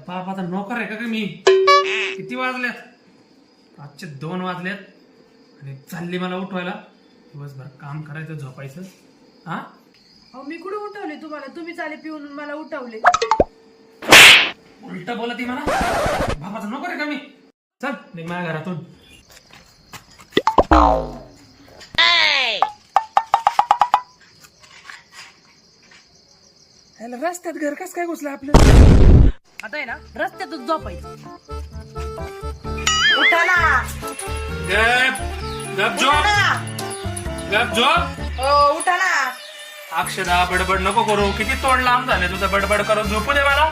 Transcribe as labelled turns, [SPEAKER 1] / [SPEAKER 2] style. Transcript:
[SPEAKER 1] बापाचा नोकर आहे का मी? किती वाजल्यात? रातचे 2 वाजल्यात आणि चालली मला उठवायला. दिवसभर काम करायचं, झोपायचं. हा,
[SPEAKER 2] अहो मी कुठे उठवले तुम्हाला? तुम्ही चाले पिऊन मला उठवले.
[SPEAKER 1] उलट बोलती मला. बापाचा नोकर आहे का मी? चल निघ माझ्या घरातून. रस्त्यात घर कस काय घुसलं आपलं?
[SPEAKER 2] आता आहे ना रस्त्यातच झोपायचं.
[SPEAKER 3] उठा ना.
[SPEAKER 1] गप गप झोप, गप झोप.
[SPEAKER 3] उठा ना.
[SPEAKER 1] अक्षदा बडबड नको करू. किती तोंड लांब झाले तुझं. बडबड करून झोपू दे मला.